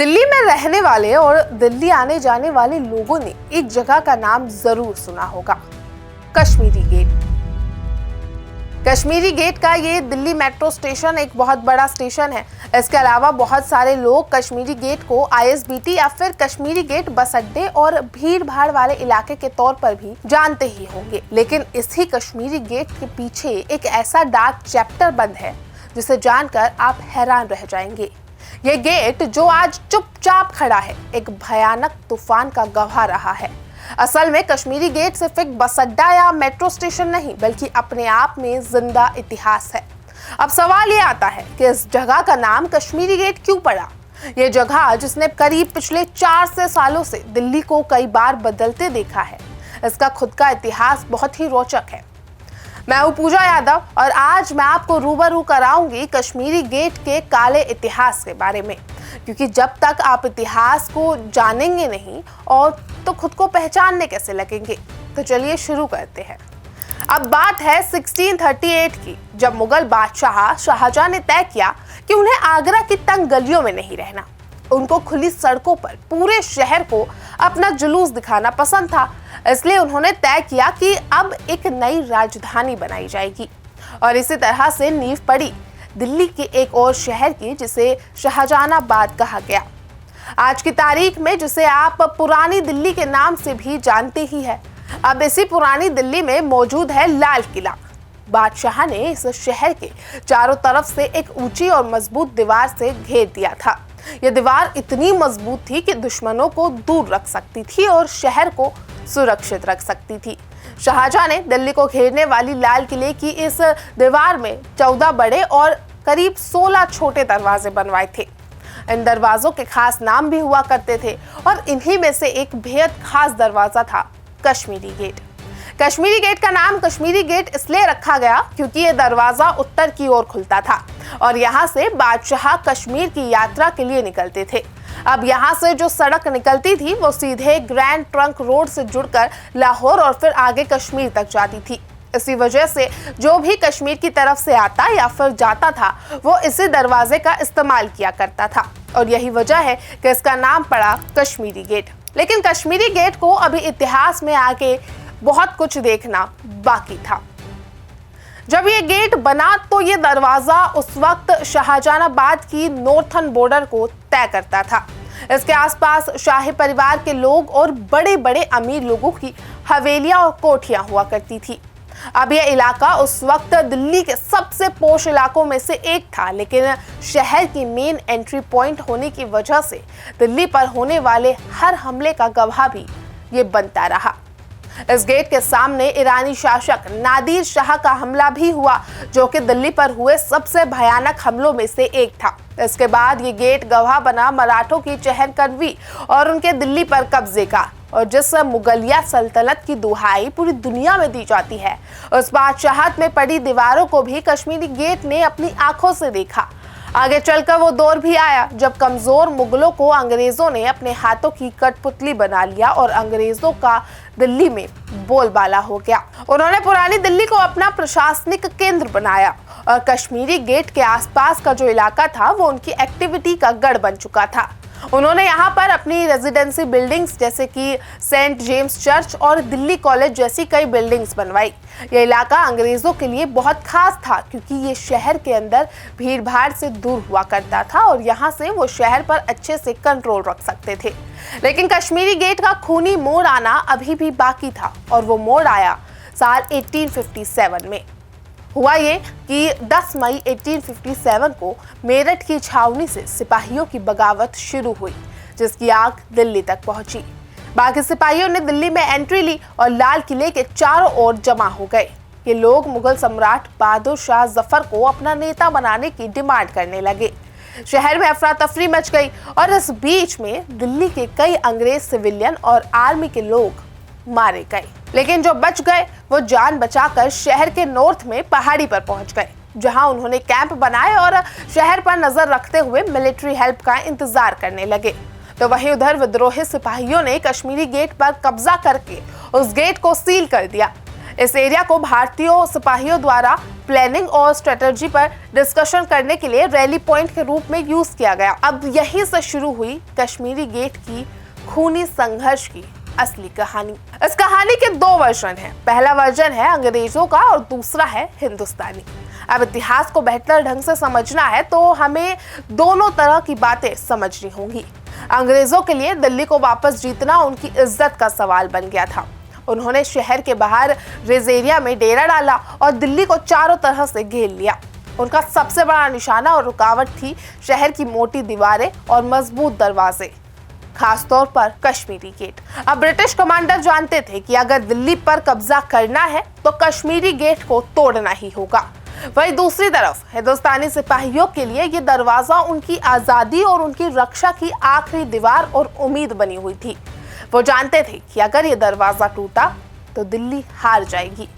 दिल्ली में रहने वाले और दिल्ली आने जाने वाले लोगों ने एक जगह का नाम जरूर सुना होगा, कश्मीरी गेट। कश्मीरी गेट का ये दिल्ली मेट्रो स्टेशन एक बहुत बड़ा स्टेशन है। इसके अलावा बहुत सारे लोग कश्मीरी गेट को आईएसबीटी या फिर कश्मीरी गेट बस अड्डे और भीड़ भाड़ वाले इलाके के तौर पर भी जानते ही होंगे। लेकिन इसी कश्मीरी गेट के पीछे एक ऐसा डार्क चैप्टर बंद है जिसे जानकर आप हैरान रह जाएंगे। ये गेट जो आज चुपचाप खड़ा है, एक भयानक तूफान का गवाह रहा है। असल में कश्मीरी गेट सिर्फ एक बस अड्डा या मेट्रो स्टेशन नहीं, बल्कि अपने आप में जिंदा इतिहास है। अब सवाल ये आता है कि इस जगह का नाम कश्मीरी गेट क्यों पड़ा? ये जगह जिसने करीब पिछले 400 सालों से दिल्ली को कई बार बदलते देखा है, इसका खुद का इतिहास बहुत ही रोचक है। मैं हूं पूजा यादव और आज मैं आपको रूबरू कराऊंगी कश्मीरी गेट के काले इतिहास के बारे में, क्योंकि जब तक आप इतिहास को जानेंगे नहीं और तो खुद को पहचानने कैसे लगेंगे। तो चलिए शुरू करते हैं। अब बात है 1638 की, जब मुगल बादशाह शाहजहां ने तय किया कि उन्हें आगरा की तंग गलियों में नहीं रहना। उनको खुली सड़कों पर पूरे शहर को अपना जुलूस दिखाना पसंद था। इसलिए उन्होंने तय किया कि अब एक नई राजधानी बनाई जाएगी और इसी तरह से नींव पड़ी दिल्ली के एक और शहर की, जिसे शाहजहानाबाद कहा गया। आज की तारीख में जिसे आप पुरानी दिल्ली के नाम से भी जानते ही है। अब इसी पुरानी दिल्ली में मौजूद है लाल किला। बादशाह ने इस शहर के चारों तरफ से एक ऊंची और मजबूत दीवार से घेर दिया था। यह दीवार इतनी मजबूत थी कि दुश्मनों को दूर रख सकती थी और शहर को सुरक्षित रख सकती थी। शाहजहां ने दिल्ली को घेरने वाली लाल किले की इस दीवार में 14 बड़े और करीब 16 छोटे दरवाजे बनवाए थे। इन दरवाजों के खास नाम भी हुआ करते थे और इन्हीं में से एक बेहद खास दरवाजा था कश्मीरी गेट। कश्मीरी गेट का नाम कश्मीरी गेट इसलिए रखा गया क्योंकि यह दरवाजा उत्तर की ओर खुलता था और यहाँ से बादशाह कश्मीर की यात्रा के लिए निकलते थे। अब यहाँ से जो सड़क निकलती थी वो सीधे ग्रैंड ट्रंक रोड से जुड़कर लाहौर और फिर आगे कश्मीर तक जाती थी। इसी वजह से जो भी कश्मीर की तरफ से आता या फिर जाता था वो इसी दरवाजे का इस्तेमाल किया करता था और यही वजह है कि इसका नाम पड़ा कश्मीरी गेट। लेकिन कश्मीरी गेट को अभी इतिहास में आके बहुत कुछ देखना बाकी था। जब ये गेट बना तो ये दरवाजा उस वक्त शाहजहानाबाद की नॉर्थर्न बॉर्डर को तय करता था। इसके आसपास शाही परिवार के लोग और बड़े बड़े अमीर लोगों की हवेलियां और कोठियां हुआ करती थी। अब यह इलाका उस वक्त दिल्ली के सबसे पोश इलाकों में से एक था, लेकिन शहर की मेन एंट्री पॉइंट होने की वजह से दिल्ली पर होने वाले हर हमले का गवाह भी ये बनता रहा। इस गेट के सामने ईरानी शासक नादिर शाह का हमला भी हुआ, जो कि दिल्ली पर हुए सबसे भयानक हमलों में से एक था। इसके बाद ये गेट गवाह बना मराठों की चहलकदमी और उनके दिल्ली पर कब्जे का। और जिस मुगलिया सल्तनत की दुहाई पूरी दुनिया में दी जाती है, उस बादशाहत में पड़ी दीवारों को भी कश्मीरी गेट ने अपनी आंखों से देखा। आगे चलकर वो दौर भी आया जब कमजोर मुगलों को अंग्रेजों ने अपने हाथों की कठपुतली बना लिया और अंग्रेजों का दिल्ली में बोलबाला हो गया। उन्होंने पुरानी दिल्ली को अपना प्रशासनिक केंद्र बनाया और कश्मीरी गेट के आसपास का जो इलाका था वो उनकी एक्टिविटी का गढ़ बन चुका था। उन्होंने यहाँ पर अपनी रेजिडेंसी बिल्डिंग्स जैसे कि सेंट जेम्स चर्च और दिल्ली कॉलेज जैसी कई बिल्डिंग्स बनवाई। यह इलाका अंग्रेजों के लिए बहुत खास था क्योंकि ये शहर के अंदर भीड़ भाड़ से दूर हुआ करता था और यहाँ से वो शहर पर अच्छे से कंट्रोल रख सकते थे। लेकिन कश्मीरी गेट का खूनी मोड़ आना अभी भी बाकी था और वो मोड़ आया साल 1857 में। हुआ ये कि 10 मई 1857 को मेरठ की छावनी से सिपाहियों की बगावत शुरू हुई, जिसकी आग दिल्ली तक पहुंची। बाकी सिपाहियों ने दिल्ली में एंट्री ली और लाल किले के चारों ओर जमा हो गए। ये लोग मुगल सम्राट बहादुर शाह जफर को अपना नेता बनाने की डिमांड करने लगे। शहर में अफरा तफरी मच गई और इस बीच में दिल्ली के कई अंग्रेज सिविलियन और आर्मी के लोग मारे गए। लेकिन जो बच गए वो जान बचाकर शहर के नॉर्थ में पहाड़ी पर पहुंच गए, जहां उन्होंने कैंप बनाए और शहर पर नजर रखते हुए मिलिट्री हेल्प का इंतजार करने लगे। तो वहीं उधर विद्रोही सिपाहियों ने कश्मीरी गेट पर कब्जा करके उस गेट को सील कर दिया। इस एरिया को भारतीय सिपाहियों द्वारा प्लानिंग और स्ट्रेटजी पर डिस्कशन करने के लिए रैली पॉइंट के रूप में यूज किया गया। अब यहीं से शुरू हुई कश्मीरी गेट की खूनी संघर्ष की असली कहानी। इस कहानी के दो वर्जन हैं। पहला वर्जन है अंग्रेजों का और दूसरा है हिंदुस्तानी। अब इतिहास को बेहतर ढंग से समझना है तो हमें दोनों तरह की बातें समझनी होंगी। अंग्रेजों के लिए दिल्ली को वापस जीतना उनकी इज्जत का सवाल बन गया था। उन्होंने शहर के बाहर रिज एरिया में डेरा डाला और दिल्ली को चारों तरह से घेर लिया। उनका सबसे बड़ा निशाना और रुकावट थी शहर की मोटी दीवारें और मजबूत दरवाजे, खासतौर पर कश्मीरी गेट। अब ब्रिटिश कमांडर जानते थे कि अगर दिल्ली पर कब्जा करना है तो कश्मीरी गेट को तोड़ना ही होगा। वहीं दूसरी तरफ हिंदुस्तानी सिपाहियों के लिए ये दरवाजा उनकी आजादी और उनकी रक्षा की आखिरी दीवार और उम्मीद बनी हुई थी। वो जानते थे कि अगर ये दरवाजा टूटा तो दिल्ली हार जाएगी,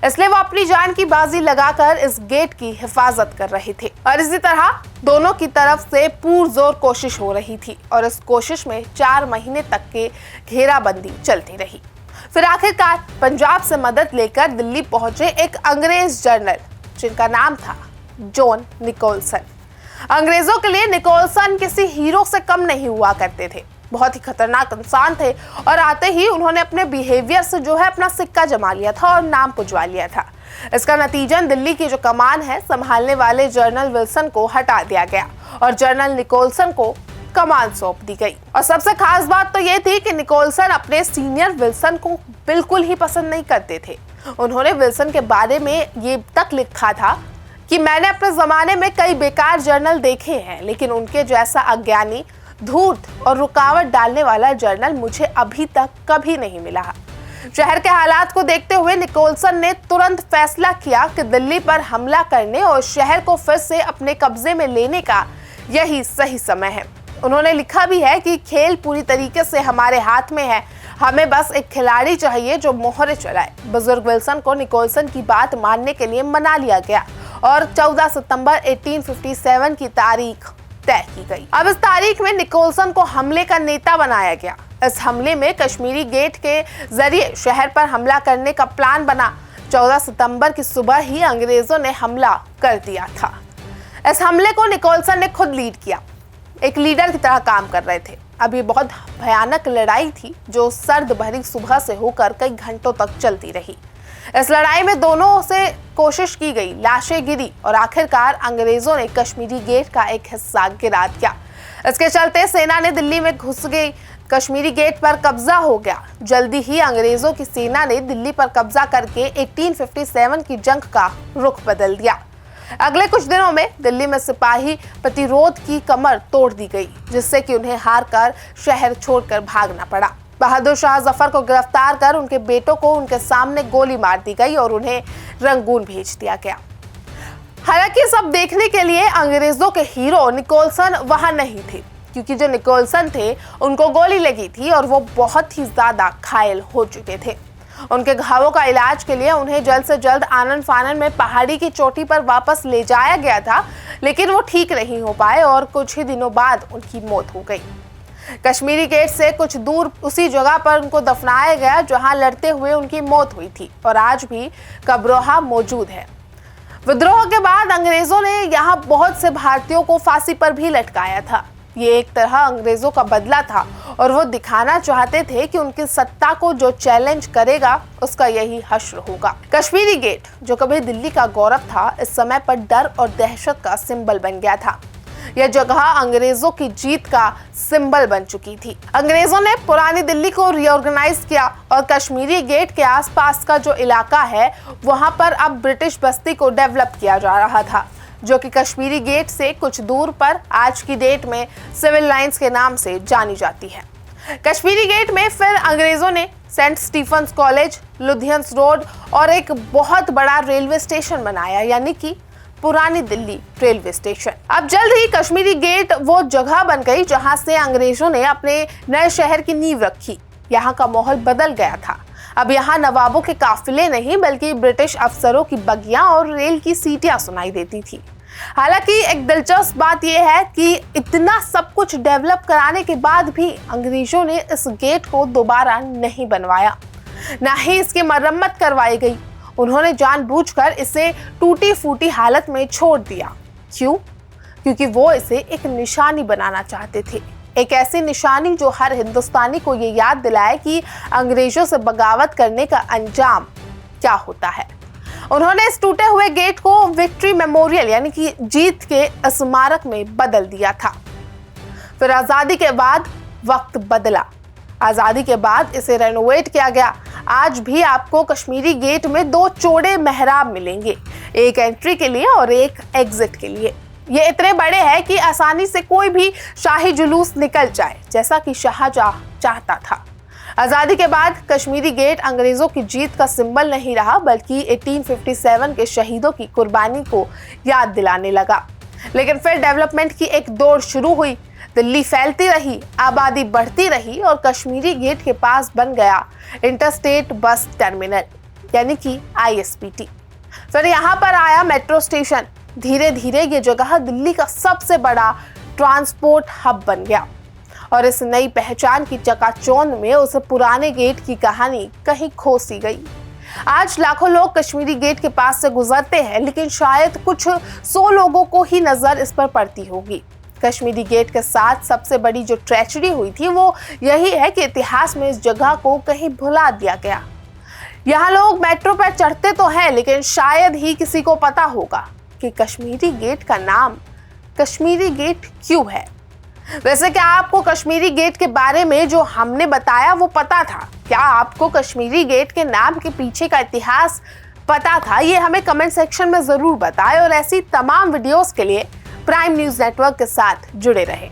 इसलिए वो अपनी जान की बाजी लगाकर इस गेट की हिफाजत कर रहे थे। और इसी तरह दोनों की तरफ से पुरजोर कोशिश हो रही थी और इस कोशिश में 4 महीने तक के घेराबंदी चलती रही। फिर आखिरकार पंजाब से मदद लेकर दिल्ली पहुंचे एक अंग्रेज जनरल जिनका नाम था जॉन निकोलसन। अंग्रेजों के लिए निकोलसन किसी हीरो से कम नहीं हुआ करते थे। बहुत ही खतरनाक इंसान थे और आते ही उन्होंने अपने बिहेवियर से जो है अपना सिक्का जमा लिया था और नाम पुजवा लिया था। इसका नतीजन दिल्ली की जो कमान है संभालने वाले जनरल विल्सन को हटा दिया गया और जनरल निकोलसन को कमान सौंप दी गई। और सबसे खास बात तो ये थी कि निकोलसन अपने सीनियर विल्सन को बिल्कुल ही पसंद नहीं करते थे। उन्होंने विल्सन के बारे में ये तक लिखा था कि मैंने अपने जमाने में कई बेकार जर्नल देखे हैं, लेकिन उनके जैसा अज्ञानी, धूर्त और रुकावट डालने वाला जर्नल मुझे अभी तक कभी नहीं मिला। शहर के हालात को देखते हुए निकोलसन ने तुरंत फैसला किया कि दिल्ली पर हमला करने और शहर को फिर से अपने कब्जे में लेने का यही सही समय है। उन्होंने लिखा भी है कि खेल पूरी तरीके से हमारे हाथ में है, हमें बस एक खिलाड़ी चाहिए जो मोहरे चलाए। बुजुर्ग विल्सन को निकोलसन की बात मानने के लिए मना लिया गया और 14 सितंबर 1857 की तारीख तय की गई। अब इस तारीख में निकोलसन को हमले का नेता बनाया गया। इस हमले में कश्मीरी गेट के जरिए शहर पर हमला करने का प्लान बना। 14 सितंबर की सुबह ही अंग्रेजों ने हमला कर दिया था। इस हमले को निकोलसन ने खुद लीड किया, एक लीडर की तरह काम कर रहे थे। अब ये बहुत भयानक लड़ाई थी जो सर्द भरी सुबह से होकर कई घंटों तक चलती रही। इस लड़ाई में दोनों से कोशिश की गई, लाशें गिरी और आखिरकार अंग्रेजों ने कश्मीरी गेट का एक हिस्सा गिरा दिया। इसके चलते सेना ने दिल्ली में घुस गई, कश्मीरी गेट पर कब्जा हो गया। जल्दी ही अंग्रेजों की सेना ने दिल्ली पर कब्जा करके 1857 की जंग का रुख बदल दिया। अगले कुछ दिनों में दिल्ली में सिपाही प्रतिरोध की कमर तोड़ दी गई, जिससे कि उन्हें हार कर शहर छोड़कर भागना पड़ा। बहादुर शाह जफर को गिरफ्तार कर उनके बेटों को उनके सामने गोली मार दी गई और उन्हें रंगून भेज दिया गया। हालांकि सब देखने के लिए अंग्रेजों के हीरो निकोलसन वहां नहीं थे, क्योंकि जो निकोलसन थे उनको गोली लगी थी और वो बहुत ही ज्यादा घायल हो चुके थे। उनके घावों का इलाज के लिए उन्हें जल्द से जल्द आनन फानन में पहाड़ी की चोटी पर वापस ले जाया गया था, लेकिन वो ठीक नहीं हो पाए और कुछ ही दिनों बाद उनकी मौत हो गई। कश्मीरी गेट से कुछ दूर उसी जगह पर उनको दफनाया गया जहां लड़ते हुए उनकी मौत हुई थी और आज भी कब्रोहा मौजूद है। विद्रोह के बाद अंग्रेजों ने यहाँ बहुत से भारतीयों को फांसी पर भी लटकाया था। ये एक तरह अंग्रेजों का बदला था और वो दिखाना चाहते थे कि उनकी सत्ता को जो चैलेंज करेगा उसका यही हश्र होगा। कश्मीरी गेट जो कभी दिल्ली का गौरव था, इस समय पर डर और दहशत का सिंबल बन गया था। यह जगह अंग्रेजों की जीत का सिंबल बन चुकी थी। अंग्रेजों ने पुरानी दिल्ली को रीऑर्गेनाइज किया और कश्मीरी गेट के आसपास का जो इलाका है वहां पर अब ब्रिटिश बस्ती को डेवलप किया जा रहा था, जो कि कश्मीरी गेट से कुछ दूर पर आज की डेट में सिविल लाइंस के नाम से जानी जाती है। कश्मीरी गेट में फिर अंग्रेजों ने सेंट स्टीफन्स कॉलेज, लुधियंस रोड और एक बहुत बड़ा रेलवे स्टेशन बनाया, यानी कि पुरानी दिल्ली रेलवे स्टेशन। अब जल्द ही कश्मीरी गेट वो जगह बन गई जहां से अंग्रेजों ने अपने नए शहर की नींव रखी। यहाँ का माहौल बदल गया था। अब यहाँ नवाबों के काफिले नहीं बल्कि ब्रिटिश अफसरों की बगियां और रेल की सीटियां सुनाई देती थी। हालांकि एक दिलचस्प बात यह है कि इतना सब कुछ डेवलप कराने के बाद भी अंग्रेजों ने इस गेट को दोबारा नहीं बनवाया। ना ही इसकी मरम्मत करवाई गई। उन्होंने जानबूझकर इसे टूटी फूटी हालत में छोड़ दिया। क्यों? क्योंकि वो इसे एक निशानी बनाना चाहते थे, एक ऐसी निशानी जो हर हिंदुस्तानी को ये याद दिलाए कि अंग्रेजों से बगावत करने का अंजाम क्या होता है। उन्होंने इस टूटे हुए गेट को विक्ट्री मेमोरियल यानी कि जीत के स्मारक में बदल दिया था। फिर आजादी के बाद वक्त बदला। आजादी के बाद इसे रेनोवेट किया गया। आज भी आपको कश्मीरी गेट में 2 चौड़े मेहराब मिलेंगे, एक एंट्री के लिए और एक एग्जिट के लिए। ये इतने बड़े हैं कि आसानी से कोई भी शाही जुलूस निकल जाए, जैसा कि शाहजहां चाहता था। आजादी के बाद कश्मीरी गेट अंग्रेजों की जीत का सिंबल नहीं रहा, बल्कि 1857 के शहीदों की कुर्बानी को याद दिलाने लगा। लेकिन फिर डेवलपमेंट की एक दौड़ शुरू हुई। दिल्ली फैलती रही, आबादी बढ़ती रही और कश्मीरी गेट के पास बन गया इंटरस्टेट बस टर्मिनल यानी कि ISBT। फिर यहाँ पर आया मेट्रो स्टेशन। धीरे धीरे ये जगह दिल्ली का सबसे बड़ा ट्रांसपोर्ट हब बन गया और इस नई पहचान की चकाचौंध में उस पुराने गेट की कहानी कहीं खो सी गई। आज लाखों लोग कश्मीरी गेट के पास से गुजरते हैं, लेकिन शायद कुछ 100 लोगों को ही नजर इस पर पड़ती होगी। कश्मीरी गेट के साथ सबसे बड़ी जो ट्रेजेडी हुई थी वो यही है कि इतिहास में इस जगह को कहीं भुला दिया गया। यहाँ लोग मेट्रो पर चढ़ते तो हैं, लेकिन शायद ही किसी को पता होगा कि कश्मीरी गेट का नाम कश्मीरी गेट क्यों है। वैसे क्या आपको कश्मीरी गेट के बारे में जो हमने बताया वो पता था? क्या आपको कश्मीरी गेट के नाम के पीछे का इतिहास पता था? ये हमें कमेंट सेक्शन में जरूर बताएं और ऐसी तमाम वीडियोस के लिए प्राइम न्यूज़ नेटवर्क के साथ जुड़े रहें।